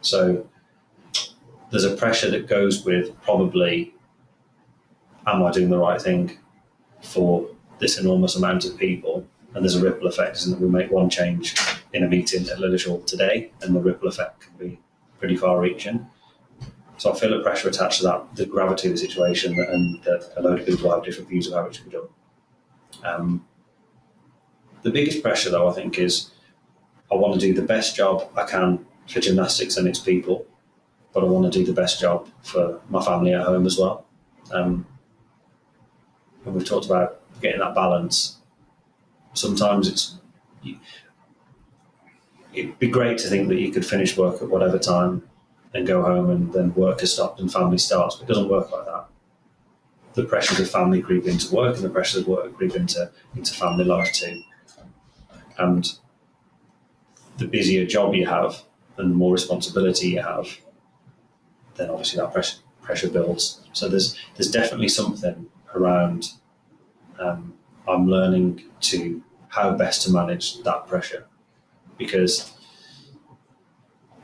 So there's a pressure that goes with probably, am I doing the right thing for this enormous amount of people? And there's a ripple effect, isn't it? We make one change in a meeting at Lillishall today, and the ripple effect can be pretty far-reaching. So I feel a pressure attached to that, the gravity of the situation, and that a load of people have different views of how it should be done. The biggest pressure, though, I think, is I want to do the best job I can for gymnastics and its people, but I want to do the best job for my family at home as well. And we've talked about getting that balance. Sometimes it'd be great to think that you could finish work at whatever time and go home and then work has stopped and family starts, but it doesn't work like that. The pressures of family creep into work, and the pressures of work creep into family life too. And the busier job you have and the more responsibility you have, then obviously that pressure builds. So there's definitely something around I'm learning to how best to manage that pressure, because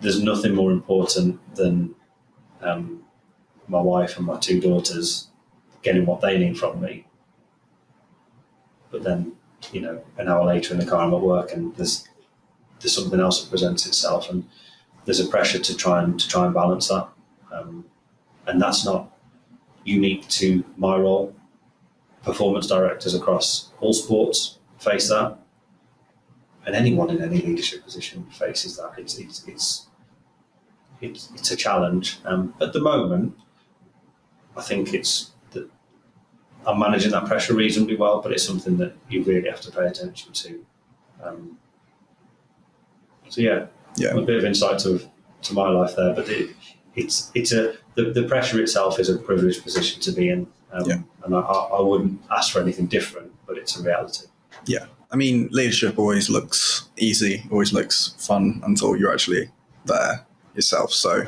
there's nothing more important than my wife and my 2 daughters getting what they need from me. But then, an hour later in the car I'm at work, and there's something else that presents itself, and there's a pressure to try and balance that. And that's not unique to my role. Performance directors across all sports face that, and anyone in any leadership position faces that. It's a challenge. At the moment, I think it's that I'm managing that pressure reasonably well, but it's something that you really have to pay attention to. A bit of insight to my life there, but the pressure itself is a privileged position to be in, and I wouldn't ask for anything different, but it's a reality. Yeah, I mean, leadership always looks easy, always looks fun until you're actually there yourself. So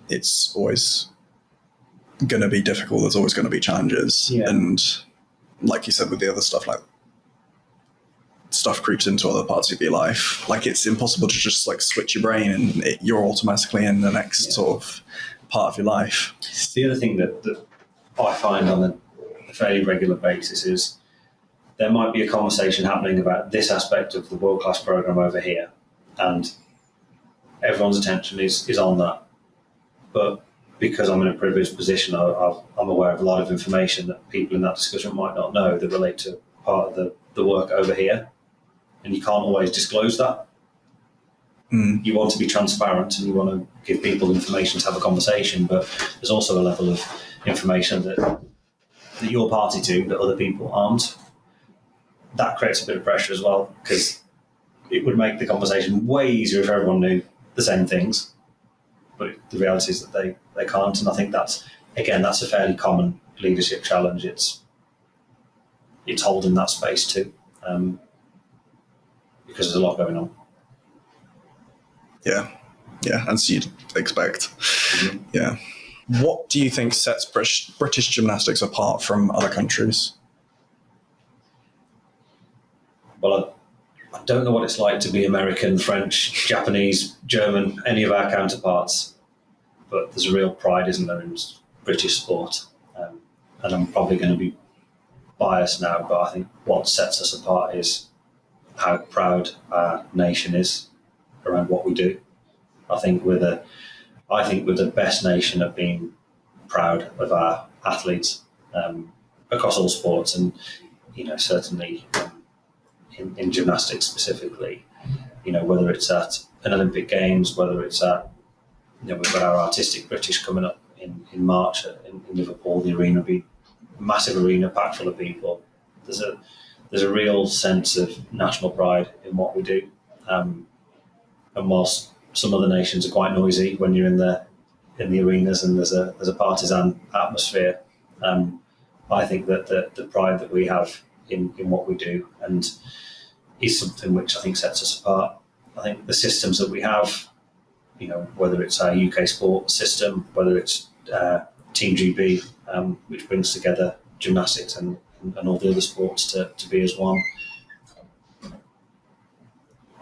it's always going to be difficult. There's always going to be challenges, and like you said, with the other stuff, like stuff creeps into other parts of your life. Like, it's impossible to just like switch your brain and you're automatically in the next sort of part of your life. The other thing that I find on a fairly regular basis is there might be a conversation happening about this aspect of the world-class program over here, and everyone's attention is on that. But because I'm in a privileged position, I'm aware of a lot of information that people in that discussion might not know that relate to part of the work over here, and you can't always disclose that. You want to be transparent and you want to give people information to have a conversation, but there's also a level of information that you're party to that other people aren't. That creates a bit of pressure as well, because it would make the conversation way easier if everyone knew the same things. But the reality is that they can't, and I think that's a fairly common leadership challenge. It's holding that space too, because there's a lot going on. Yeah, as you'd expect. Mm-hmm. Yeah. What do you think sets British gymnastics apart from other countries? Well, I don't know what it's like to be American, French, Japanese, German, any of our counterparts, but there's a real pride, isn't there, in British sport? And I'm probably going to be biased now, but I think what sets us apart is how proud our nation is around what we do. I think we're the best nation at being proud of our athletes across all sports, and certainly in gymnastics specifically. Whether it's at an Olympic Games, whether it's at we've got our Artistic British coming up in March in Liverpool. The arena will be a massive arena packed full of people. There's a real sense of national pride in what we do, and whilst some other nations are quite noisy when you're in the arenas and there's a partisan atmosphere, I think that the pride that we have in what we do and is something which I think sets us apart. I think the systems that we have, whether it's our UK sport system, whether it's Team GB, which brings together gymnastics and all the other sports to be as one.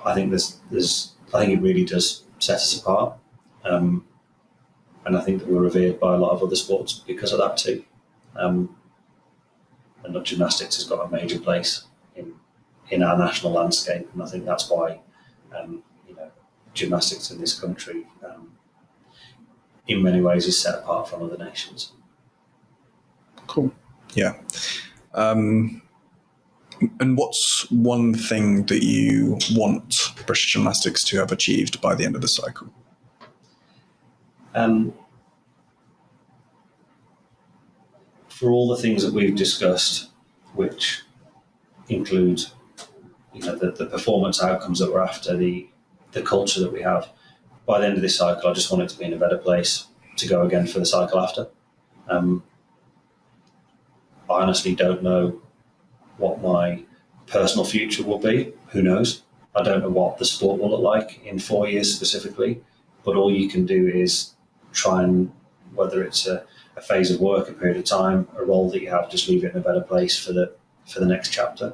I think it really does set us apart, and I think that we're revered by a lot of other sports because of that too. And gymnastics has got a major place in our national landscape, and I think that's why gymnastics in this country, in many ways, is set apart from other nations. Cool. Yeah. And what's one thing that you want British Gymnastics to have achieved by the end of the cycle? For all the things that we've discussed, which include the performance outcomes that we're after, the culture that we have, by the end of this cycle, I just want it to be in a better place to go again for the cycle after. I honestly don't know what my personal future will be. Who knows? I don't know what the sport will look like in 4 years specifically, but all you can do is try and, whether it's a phase of work, a period of time, a role that you have, just leave it in a better place for the next chapter.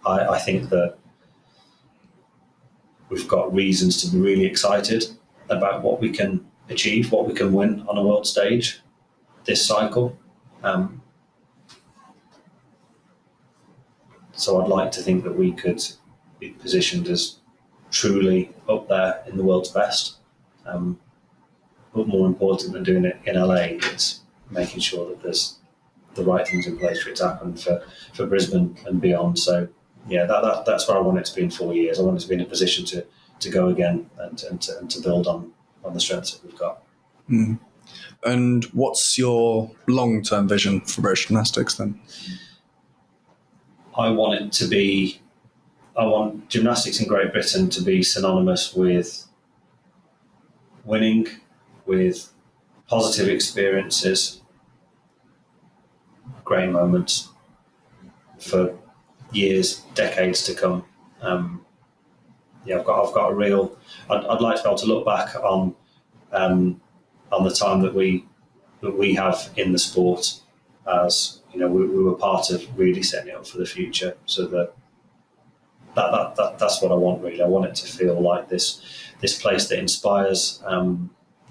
I think that we've got reasons to be really excited about what we can achieve, what we can win on a world stage this cycle. So I'd like to think that we could be positioned as truly up there in the world's best. But more important than doing it in LA, it's making sure that there's the right things in place for it to happen for Brisbane and beyond. So yeah, that's where I want it to be in 4 years. I want it to be in a position to go again and to build on the strengths that we've got. Mm. And what's your long-term vision for British Gymnastics then? I want gymnastics in Great Britain to be synonymous with winning, with positive experiences, great moments for years, decades to come. I've got a real. I'd like to be able to look back on the time that we have in the sport as we were part of really setting it up for the future. So that's what I want really. I want it to feel like this place that inspires,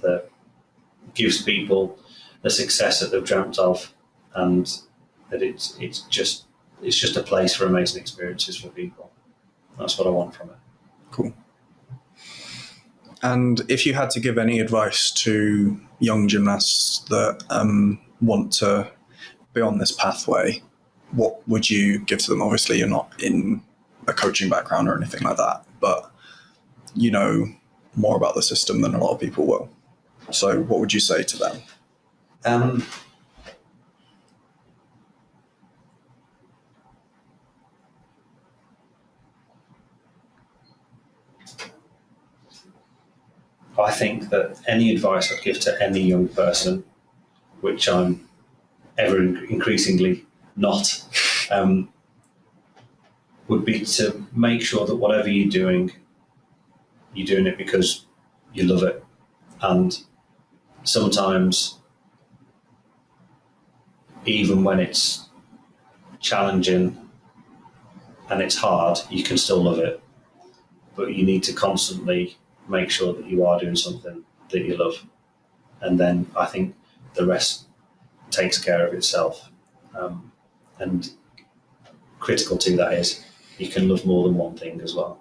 that gives people the success that they've dreamt of, and that it's just a place for amazing experiences for people. That's what I want from it. Cool. And if you had to give any advice to young gymnasts that want to be on this pathway, what would you give to them? Obviously, you're not in a coaching background or anything like that, but you know more about the system than a lot of people will. So what would you say to them? I think that any advice I'd give to any young person, which I'm ever increasingly not, would be to make sure that whatever you're doing it because you love it. And sometimes, even when it's challenging and it's hard, you can still love it. But you need to constantly make sure that you are doing something that you love. And then I think the rest takes care of itself. And critical to that is you can love more than one thing as well.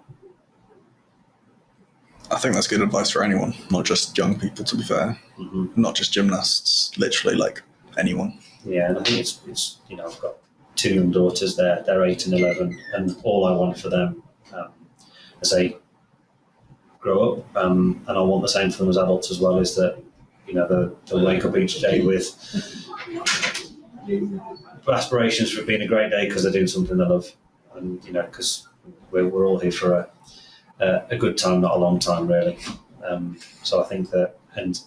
I think that's good advice for anyone, not just young people, to be fair. Mm-hmm. Not just gymnasts, literally like anyone. Yeah, and I think it's I've got 2 young daughters, they're 8 and 11, and all I want for them as they grow up, and I want the same for them as adults as well, is that they'll wake up each day with aspirations for it being a great day because they're doing something they love, and because we're all here for a good time, not a long time, really. So I think that, and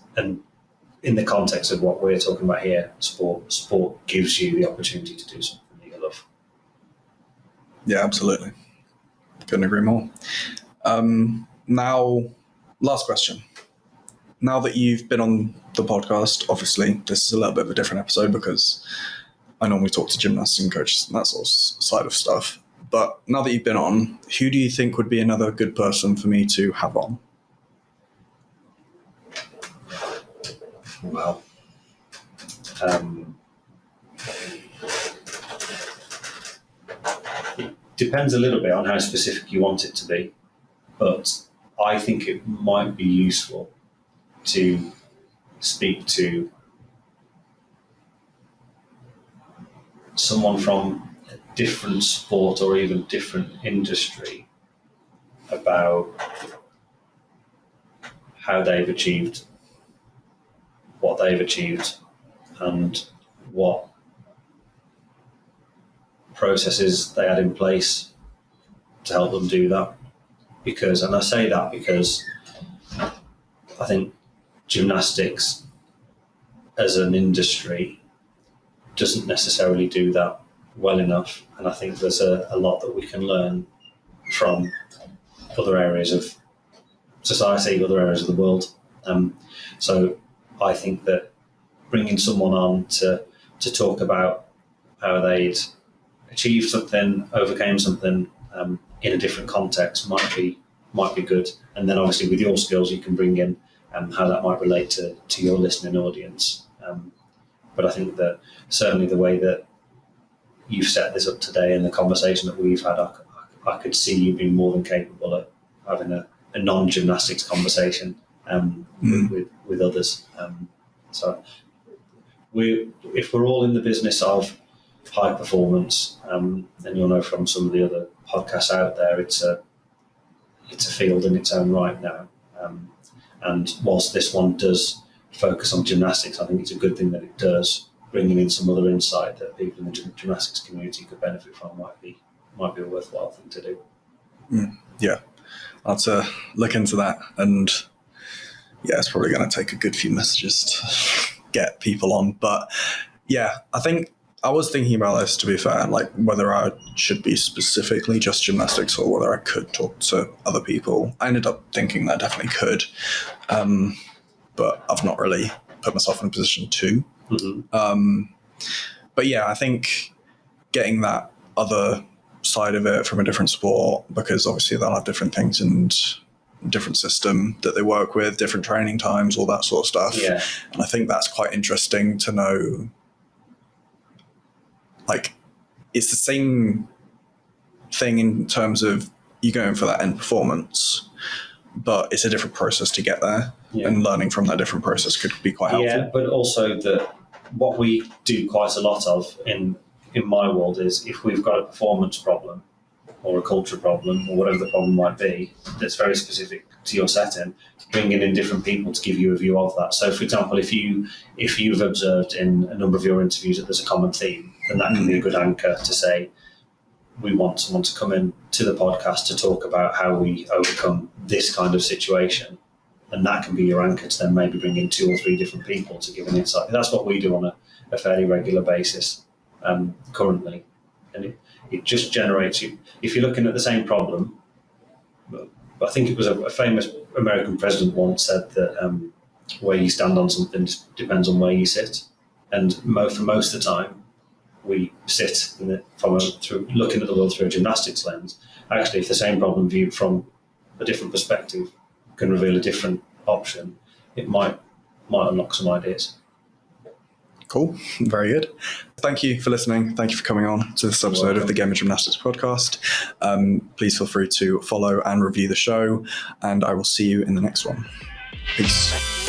in the context of what we're talking about here, sport gives you the opportunity to do something that you love. Yeah, absolutely. Couldn't agree more. Now, last question. Now that you've been on the podcast, obviously this is a little bit of a different episode because I normally talk to gymnasts and coaches and that sort of side of stuff. But now that you've been on, who do you think would be another good person for me to have on? Well, it depends a little bit on how specific you want it to be, but I think it might be useful to speak to someone from a different sport or even different industry about how they've achieved what they've achieved and what processes they had in place to help them do that. And I say that because I think gymnastics as an industry doesn't necessarily do that well enough, and I think there's a lot that we can learn from other areas of society, other areas of the world. So I think that bringing someone on to talk about how they'd achieved something, overcame something in a different context might be good. And then obviously with your skills you can bring in how that might relate to your listening audience. But I think that certainly the way that you've set this up today and the conversation that we've had, I could see you being more than capable of having a non-gymnastics conversation with others. So if we're all in the business of high performance, and you'll know from some of the other podcasts out there, it's a field in its own right now. And whilst this one does focus on gymnastics, I think it's a good thing that it does, bringing in some other insight that people in the gymnastics community could benefit from might be a worthwhile thing to do. Yeah, I'll have to look into that. And yeah, it's probably going to take a good few messages to get people on. But yeah, I think I was thinking about this, to be fair, like whether I should be specifically just gymnastics or whether I could talk to other people. I ended up thinking that I definitely could, but I've not really put myself in a position to. Mm-hmm. But yeah, I think getting that other side of it from a different sport, because obviously they'll have different things and different system that they work with, different training times, all that sort of stuff. Yeah. And I think that's quite interesting to know. Like, it's the same thing in terms of you going for that end performance, but it's a different process to get there. Yeah. And learning from that different process could be quite helpful. Yeah, but also that what we do quite a lot of in my world is if we've got a performance problem or a culture problem or whatever the problem might be that's very specific to your setting, bringing in different people to give you a view of that. So, for example, if you've observed in a number of your interviews that there's a common theme, then that can be a good anchor to say, we want someone to come in to the podcast to talk about how we overcome this kind of situation. And that can be your anchor to then maybe bring in 2 or 3 different people to give an insight. That's what we do on a fairly regular basis currently. And it just generates you. If you're looking at the same problem, I think it was a famous American president once said that where you stand on something depends on where you sit. And for most of the time, we sit through looking at the world through a gymnastics lens. Actually, if the same problem viewed from a different perspective can reveal a different option, it might unlock some ideas. Cool. Very good. Thank you for listening. Thank you for coming on to this episode of the Game of Gymnastics podcast. Please feel free to follow and review the show, and I will see you in the next one. Peace.